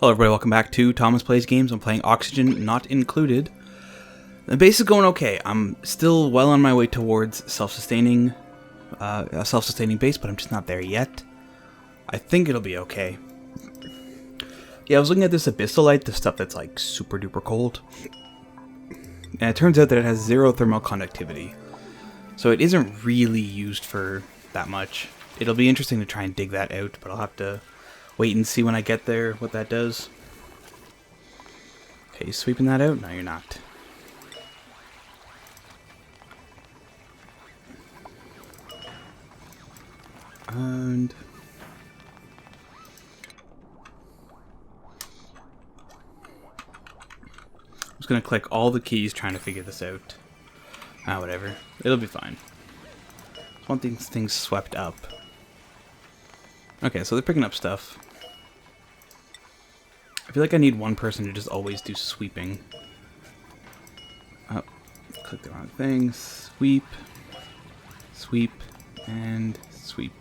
Hello everybody, welcome back to Thomas Plays Games. I'm playing Oxygen Not Included. The base is going okay. I'm still well on my way towards self-sustaining, a self-sustaining base, but I'm just not there yet. I think it'll be okay. Yeah, I was looking at this Abyssalite, the stuff that's like super duper cold. And it turns out that it has 0 thermal conductivity. So it isn't really used for that much. It'll be interesting to try and dig that out, but I'll have to wait and see when I get there what that does. Okay, you sweeping that out? No, you're not. And I'm just gonna click all the keys trying to figure this out. Ah, whatever. It'll be fine. Just want these things swept up. Okay, so they're picking up stuff. I feel like I need one person to just always do sweeping. Oh, click the wrong thing. Sweep, sweep, and sweep.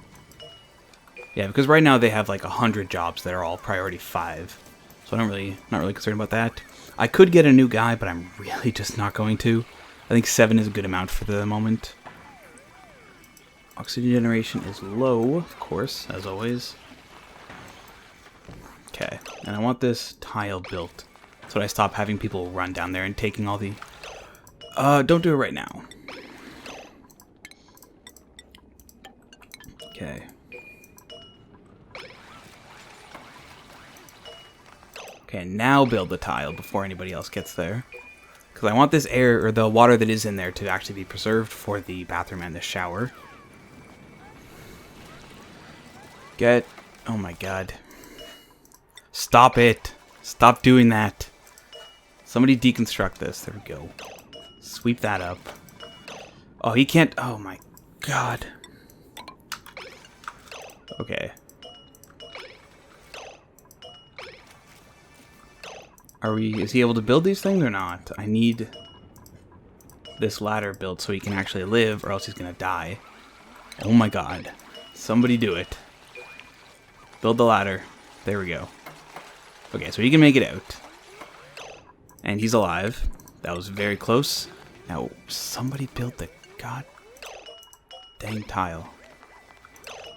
Yeah, because right now they have like 100 jobs that are all priority 5. So I'm not really concerned about that. I could get a new guy, but I'm really just not going to. I think 7 is a good amount for the moment. Oxygen generation is low, of course, as always. Okay, and I want this tile built so that I stop having people run down there and taking all the... don't do it right now. Okay. Okay, now build the tile before anybody else gets there. Because I want this air, or the water that is in there, to actually be preserved for the bathroom and the shower. Get... Oh my god. Stop it. Stop doing that. Somebody deconstruct this. There we go. Sweep that up. Oh, he can't... Oh my god. Okay. Is he able to build these things or not? I need this ladder built so he can actually live, or else he's gonna die. Oh my god. Somebody do it. Build the ladder. There we go. Okay, so he can make it out. And he's alive. That was very close. Now, somebody built the god dang tile.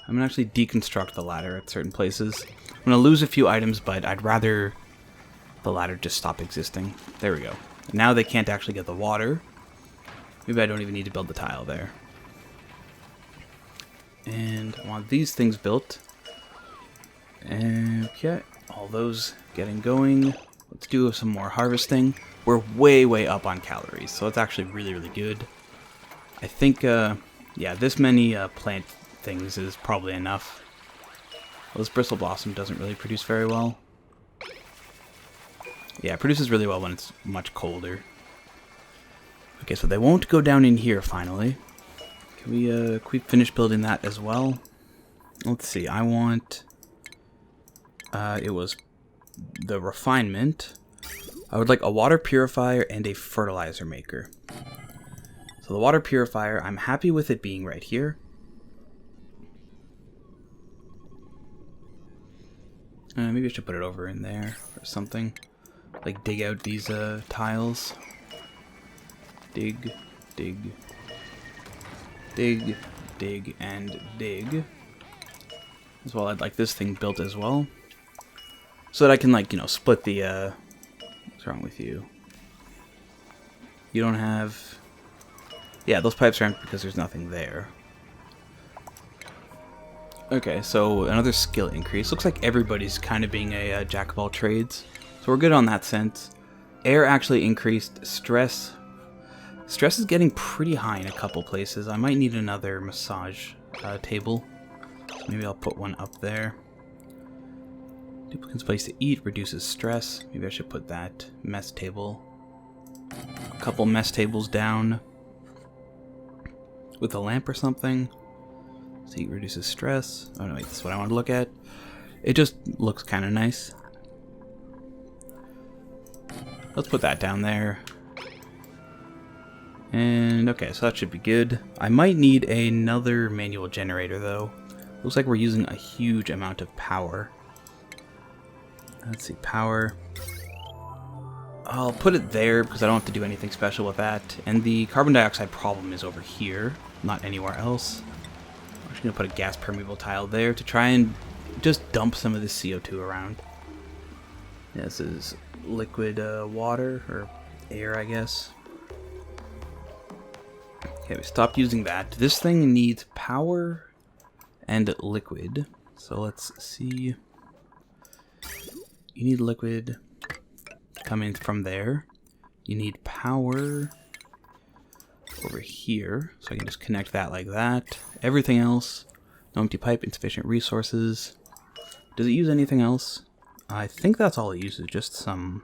I'm gonna actually deconstruct the ladder at certain places. I'm gonna lose a few items, but I'd rather the ladder just stop existing. There we go. Now they can't actually get the water. Maybe I don't even need to build the tile there. And I want these things built. Okay, all those getting going. Let's do some more harvesting. We're way up on calories, so it's actually really good. I think, yeah, this many plant things is probably enough. Well, this bristle blossom doesn't really produce very well. Yeah, it produces really well when it's much colder. Okay, so they won't go down in here finally. Can we finish building that as well? Let's see, I want... it was the refinement. I would like a water purifier and a fertilizer maker. So the water purifier, I'm happy with it being right here. Maybe I should put it over in there or something. Like dig out these tiles. Dig, dig, dig, dig, and dig. As well, I'd like this thing built as well. So that I can, like, you know, split the, what's wrong with you? You don't have... Yeah, those pipes are empty because there's nothing there. Okay, so another skill increase. Looks like everybody's kind of being a jack of all trades. So we're good on that sense. Air actually increased. Stress. Stress is getting pretty high in a couple places. I might need another massage table. So maybe I'll put one up there. Duplicant's place to eat reduces stress. Maybe I should put that mess table. A couple mess tables down. With a lamp or something. So eat reduces stress. Oh no, wait, that's what I want to look at. It just looks kind of nice. Let's put that down there. And okay, so that should be good. I might need another manual generator though. Looks like we're using a huge amount of power. Let's see, power. I'll put it there because I don't have to do anything special with that. And the carbon dioxide problem is over here, not anywhere else. I'm just going to put a gas permeable tile there to try and just dump some of this CO2 around. Yeah, this is liquid water, or air, I guess. Okay, we stopped using that. This thing needs power and liquid. So let's see. You need liquid coming from there. You need power over here. So I can just connect that like that. Everything else, no empty pipe, insufficient resources. Does it use anything else? I think that's all it uses, just some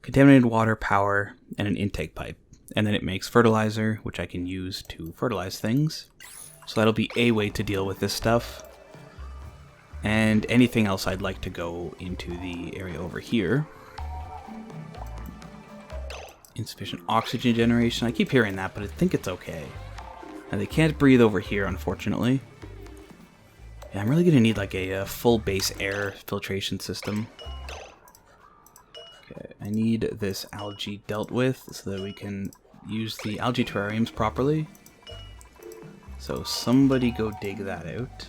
contaminated water, power, and an intake pipe. And then it makes fertilizer, which I can use to fertilize things. So that'll be a way to deal with this stuff. And anything else I'd like to go into the area over here. Insufficient oxygen generation. I keep hearing that, but I think it's okay. And they can't breathe over here, unfortunately. Yeah, I'm really going to need like a full base air filtration system. Okay, I need this algae dealt with so that we can use the algae terrariums properly. So somebody go dig that out.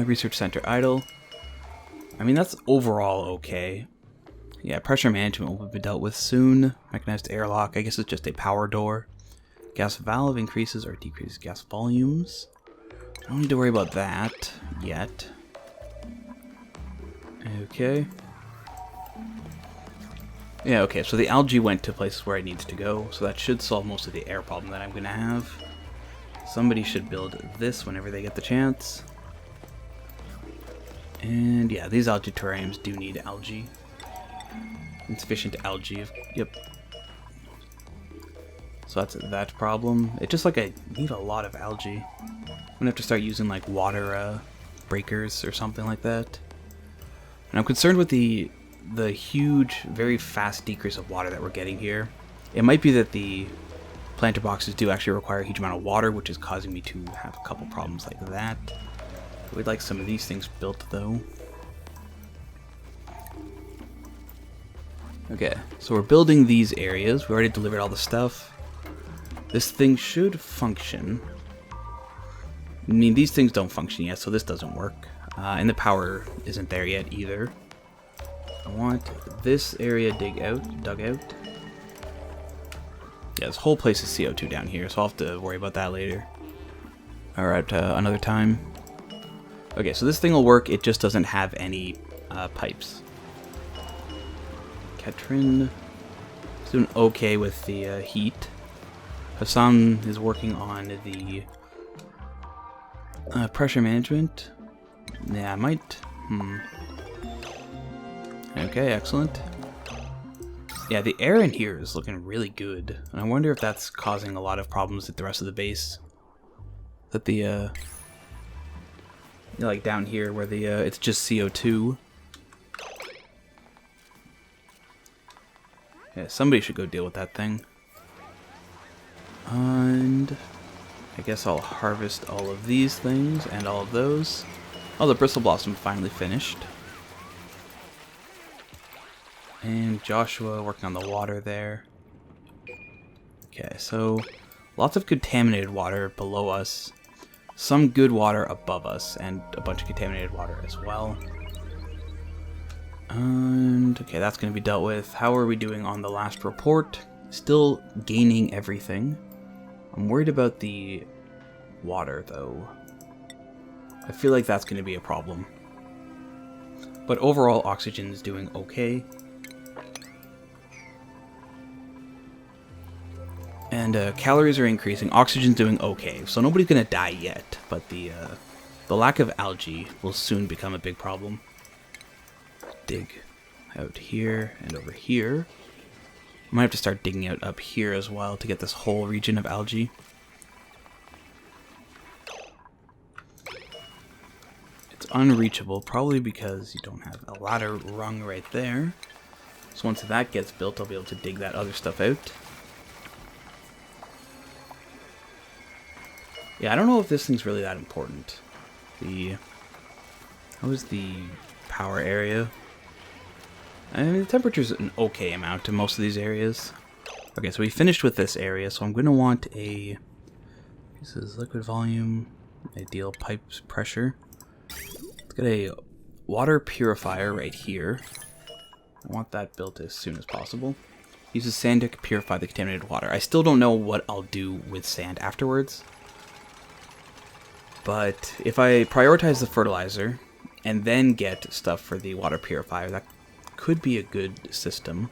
Research center idle. I mean, that's overall okay. Yeah, pressure management will be dealt with soon. Mechanized airlock, I guess it's just a power door. Gas valve increases or decreases gas volumes. I don't need to worry about that yet. Okay. Yeah, okay, so the algae went to places where it needs to go, so that should solve most of the air problem that I'm going to have. Somebody should build this whenever they get the chance. And yeah, these algae terrariums do need algae. Insufficient algae, yep. So that's that problem. It's just like I need a lot of algae. I'm gonna have to start using like water breakers or something like that. And I'm concerned with the huge, very fast decrease of water that we're getting here. It might be that the planter boxes do actually require a huge amount of water, which is causing me to have a couple problems like that. We'd like some of these things built though. Okay, so we're building these areas. We already delivered all the stuff. This thing should function. I mean, these things don't function yet, so this doesn't work. And the power isn't there yet either. I want this area dug out. Yeah, this whole place is CO2 down here, so I'll have to worry about that later. Alright, another time. Okay, so this thing will work, it just doesn't have any pipes. Katrin is doing okay with the heat. Hassan is working on the pressure management. Yeah, I might... Okay, excellent. Yeah, the air in here is looking really good. And I wonder if that's causing a lot of problems with the rest of the base. That the, like down here where the, it's just CO2. Yeah, somebody should go deal with that thing. And I guess I'll harvest all of these things and all of those. Oh, the bristle blossom finally finished. And Joshua working on the water there. Okay, so lots of contaminated water below us. Some good water above us, and a bunch of contaminated water as well. And okay, that's going to be dealt with. How are we doing on the last report? Still gaining everything. I'm worried about the water, though. I feel like that's going to be a problem. But overall, oxygen is doing okay. And calories are increasing. Oxygen's doing okay, so nobody's going to die yet. But the lack of algae will soon become a big problem. Dig out here and over here. I might have to start digging out up here as well to get this whole region of algae. It's unreachable, probably because you don't have a ladder rung right there. So once that gets built, I'll be able to dig that other stuff out. Yeah, I don't know if this thing's really that important. How is the power area? I mean, the temperature's an okay amount in most of these areas. Okay, so we finished with this area, so I'm going to want a... This is liquid volume, ideal pipes pressure. Let's get a water purifier right here. I want that built as soon as possible. Uses sand to purify the contaminated water. I still don't know what I'll do with sand afterwards. But if I prioritize the fertilizer and then get stuff for the water purifier, that could be a good system.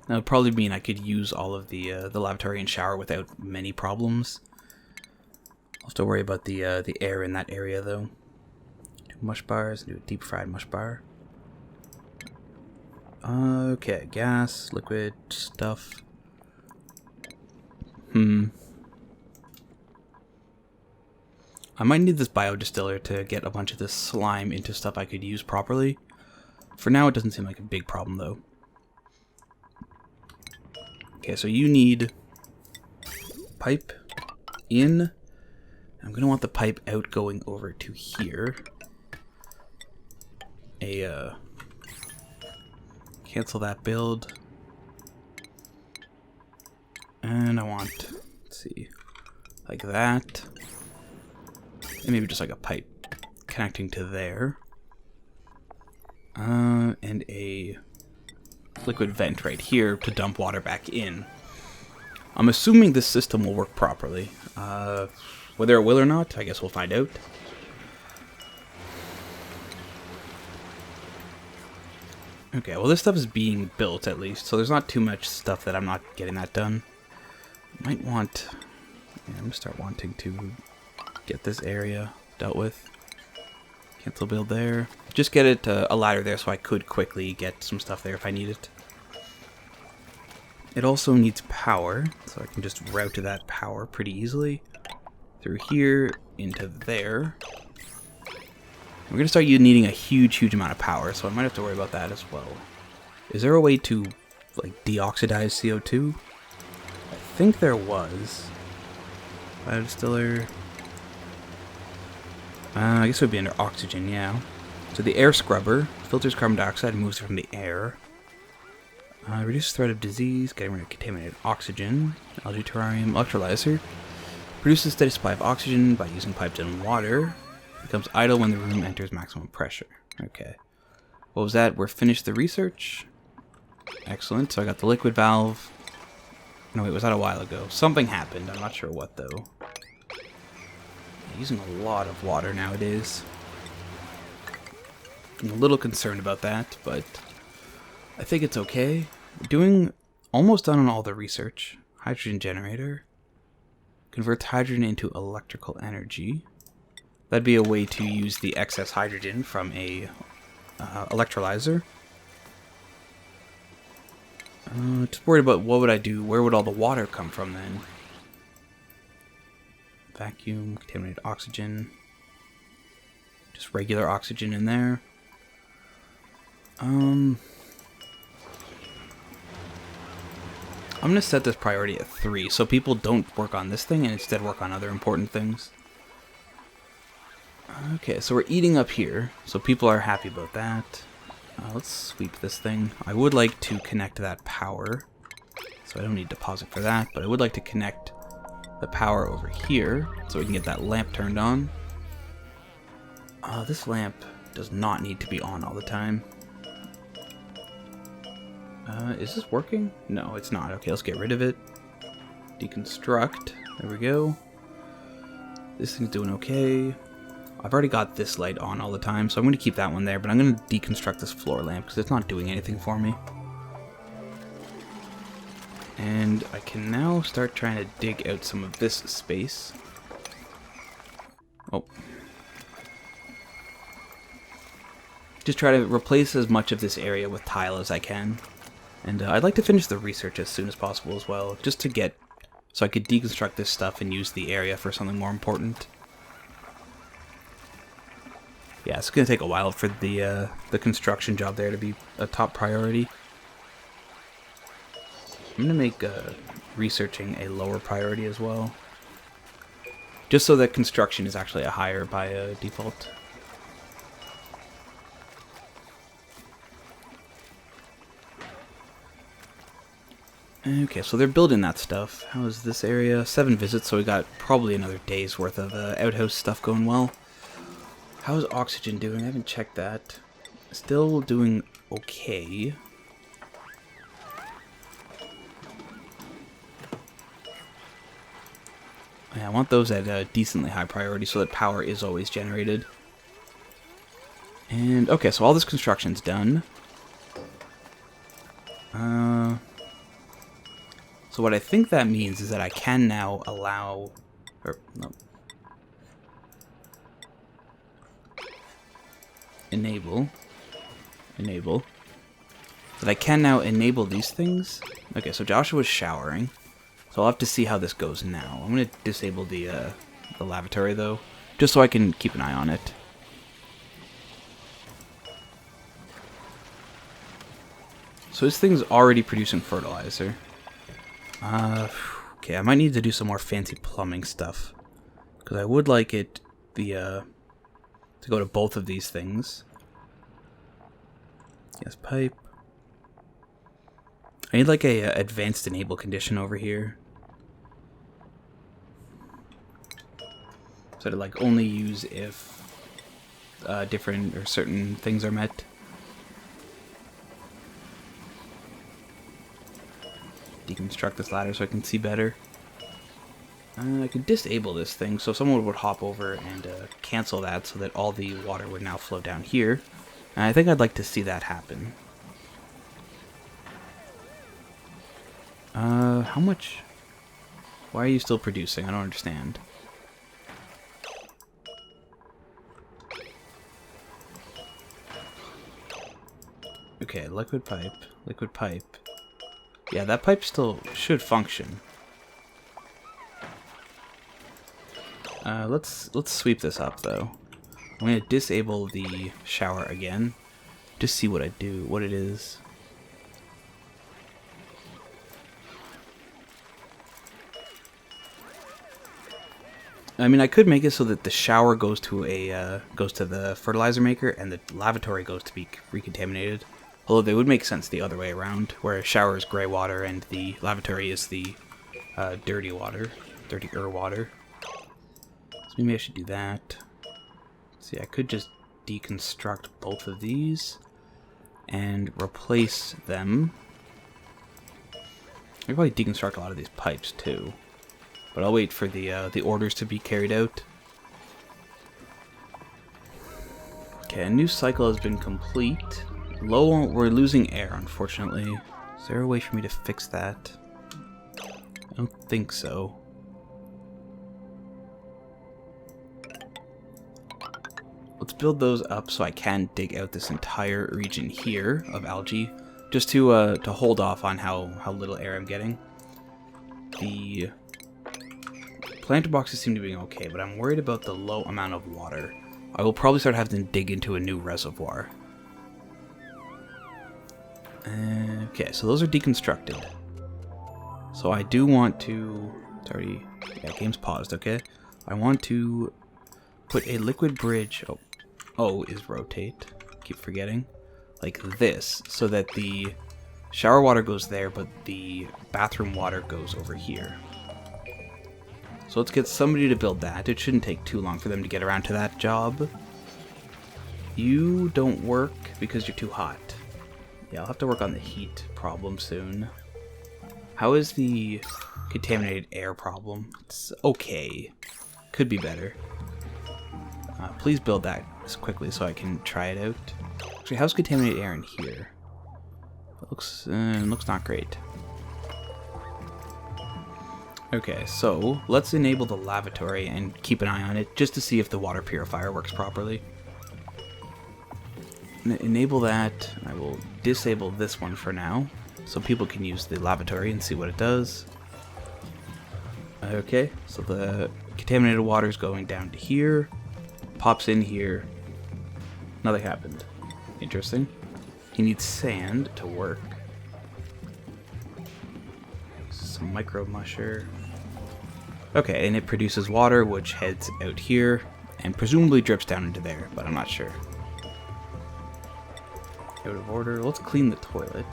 That would probably mean I could use all of the lavatory and shower without many problems. I'll still worry about the air in that area though. Do mush bars, do a deep fried mush bar. Okay, gas, liquid, stuff. I might need this biodistiller to get a bunch of this slime into stuff I could use properly. For now, it doesn't seem like a big problem, though. Okay, so you need pipe in. I'm going to want the pipe out going over to here. Cancel that build. And I want, let's see, like that. And maybe just like a pipe connecting to there. And a liquid vent right here to dump water back in. I'm assuming this system will work properly. Whether it will or not, I guess we'll find out. Okay, well this stuff is being built at least, so there's not too much stuff that I'm not getting that done. Might want... Yeah, I'm gonna start wanting to get this area dealt with. Cancel build there. Just get it a ladder there so I could quickly get some stuff there if I need it. It also needs power, so I can just route to that power pretty easily. Through here, into there. We're going to start needing a huge amount of power, so I might have to worry about that as well. Is there a way to, like, deoxidize CO2? I think there was. Biodistiller. I guess it would be under oxygen, yeah. So the air scrubber filters carbon dioxide and moves it from the air. Reduces threat of disease, getting rid of contaminated oxygen. Algae terrarium electrolyzer. Produces steady supply of oxygen by using piped in water. Becomes idle when the room enters maximum pressure. Okay. What was that? We're finished the research. Excellent. So I got the liquid valve. No, wait, was that a while ago? Something happened. I'm not sure what, though. Using a lot of water nowadays. I'm a little concerned about that, but I think it's okay. We're doing almost done on all the research. Hydrogen generator. Converts hydrogen into electrical energy. That'd be a way to use the excess hydrogen from a electrolyzer. Just worried about what would I do? Where would all the water come from then? Vacuum, contaminated oxygen. Just regular oxygen in there. I'm going to set this priority at 3 so people don't work on this thing and instead work on other important things. Okay, so we're eating up here, so people are happy about that. Let's sweep this thing. I would like to connect that power, so I don't need deposit for that, but I would like to connect the power over here so we can get that lamp turned on. This lamp does not need to be on all the time. Is this working? No, it's not. Okay, let's get rid of it. Deconstruct. There we go. This thing's doing okay. I've already got this light on all the time, so I'm going to keep that one there, but I'm going to deconstruct this floor lamp because it's not doing anything for me. And I can now start trying to dig out some of this space. Oh. Just try to replace as much of this area with tile as I can. And I'd like to finish the research as soon as possible as well, just to get... so I could deconstruct this stuff and use the area for something more important. Yeah, it's going to take a while for the construction job there to be a top priority. I'm going to make researching a lower priority as well. Just so that construction is actually a higher by default. Okay, so they're building that stuff. How is this area? 7 visits, so we got probably another day's worth of outhouse stuff going well. How is oxygen doing? I haven't checked that. Still doing okay. Yeah, I want those at a decently high priority so that power is always generated. And, okay, so all this construction's done. So what I think that means is that I can now allow... Or, no. Enable. That I can now enable these things. Okay, so Joshua's showering. So I'll have to see how this goes now. I'm going to disable the lavatory, though, just so I can keep an eye on it. So this thing's already producing fertilizer. Okay, I might need to do some more fancy plumbing stuff. Because I would like it to go to both of these things. Yes, pipe. I need like a advanced enable condition over here. So to like only use if different or certain things are met. Deconstruct this ladder so I can see better. I could disable this thing so someone would hop over and cancel that so that all the water would now flow down here. And I think I'd like to see that happen. How much? Why are you still producing? I don't understand. Okay, liquid pipe. Yeah, that pipe still should function. Let's sweep this up though. I'm gonna disable the shower again. Just see what it is. I mean, I could make it so that the shower goes to the fertilizer maker and the lavatory goes to be recontaminated. Although they would make sense the other way around, where a shower is gray water and the lavatory is the dirtier water. So maybe I should do that. See, I could just deconstruct both of these and replace them. I could probably deconstruct a lot of these pipes too, but I'll wait for the orders to be carried out. Okay, a new cycle has been complete. We're losing air, unfortunately. Is there a way for me to fix that? I don't think so. Let's build those up so I can dig out this entire region here of algae, just to hold off on how little air I'm getting. The planter boxes seem to be okay, but I'm worried about the low amount of water. I will probably start having to dig into a new reservoir. Okay, so those are deconstructed. So I do want to... It's already... Yeah, game's paused, okay? I want to put a liquid bridge... Oh, is rotate. Keep forgetting. Like this, so that the shower water goes there, but the bathroom water goes over here. So let's get somebody to build that. It shouldn't take too long for them to get around to that job. You don't work because you're too hot. Yeah, I'll have to work on the heat problem soon. How is the contaminated air problem? It's okay. Could be better. Please build that as quickly so I can try it out. Actually, how's contaminated air in here? It looks not great. Okay, so let's enable the lavatory and keep an eye on it just to see if the water purifier works properly. Enable that. I will disable this one for now so people can use the lavatory and see what it does. Okay, so the contaminated water is going down to here, pops in here, nothing happened. Interesting. He needs sand to work. Some micro musher. Okay, and it produces water, which heads out here, and presumably drips down into there, but I'm not sure. Out of order. Let's clean the toilet.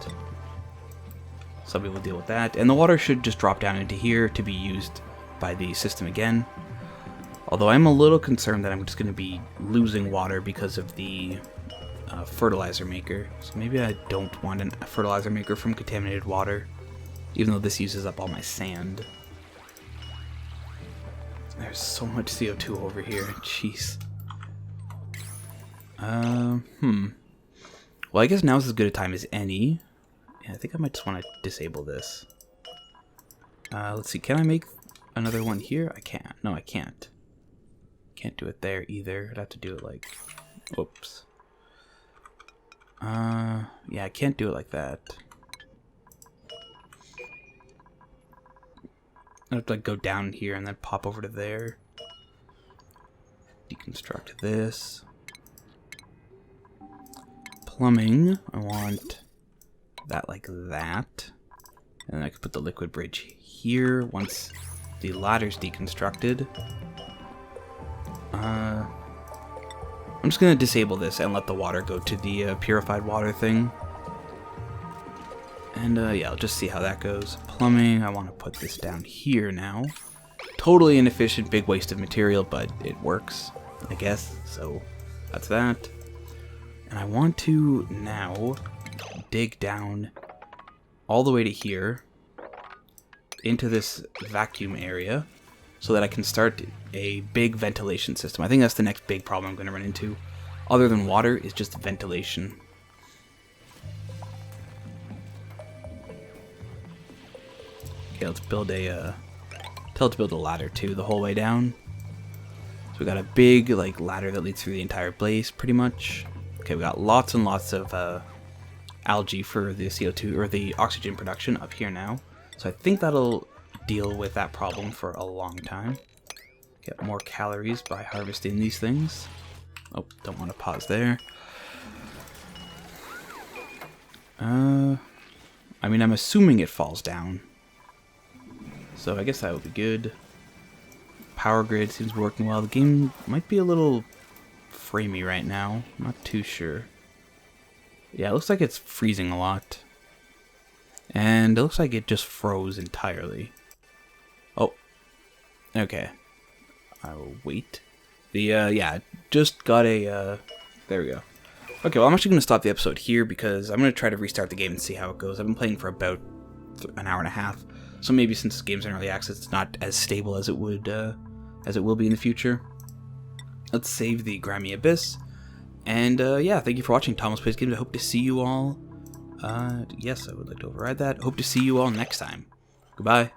Somebody will deal with that. And the water should just drop down into here to be used by the system again. Although I'm a little concerned that I'm just going to be losing water because of the fertilizer maker. So maybe I don't want a fertilizer maker from contaminated water, even though this uses up all my sand. There's so much CO2 over here. Jeez. Well, I guess now's as good a time as any. Yeah, I think I might just want to disable this. Let's see. Can I make another one here? I can't. No, I can't. Can't do it there either. I'd have to do it like... Whoops. Yeah, I can't do it like that. I have to like go down here and then pop over to there. Deconstruct this. Plumbing, I want that like that. And then I can put the liquid bridge here once the ladder's deconstructed. I'm just going to disable this and let the water go to the purified water thing. And yeah, I'll just see how that goes. Plumbing, I want to put this down here now. Totally inefficient, big waste of material, but it works, I guess. So that's that. And I want to now dig down all the way to here into this vacuum area so that I can start a big ventilation system. I think that's the next big problem I'm going to run into. Other than water, is just ventilation. Okay, let's build a tell it to build a ladder too the whole way down. So we got a big like ladder that leads through the entire place pretty much. Okay, we got lots and lots of algae for the CO2 or the oxygen production up here now. So I think that'll deal with that problem for a long time. Get more calories by harvesting these things. Oh, don't want to pause there. I mean, I'm assuming it falls down. So I guess that would be good. Power grid seems working well. The game might be a little framey right now. I'm not too sure. Yeah, it looks like it's freezing a lot. And it looks like it just froze entirely. Oh. Okay. I will wait. The, yeah, just got a, there we go. Okay, well, I'm actually going to stop the episode here because I'm going to try to restart the game and see how it goes. I've been playing for about an hour and a half. So maybe since the game's in early access, it's not as stable as it would, as it will be in the future. Let's save the Grimy Abyss. And, yeah, thank you for watching Thomas Plays Games. I hope to see you all. Yes, I would like to override that. Hope to see you all next time. Goodbye.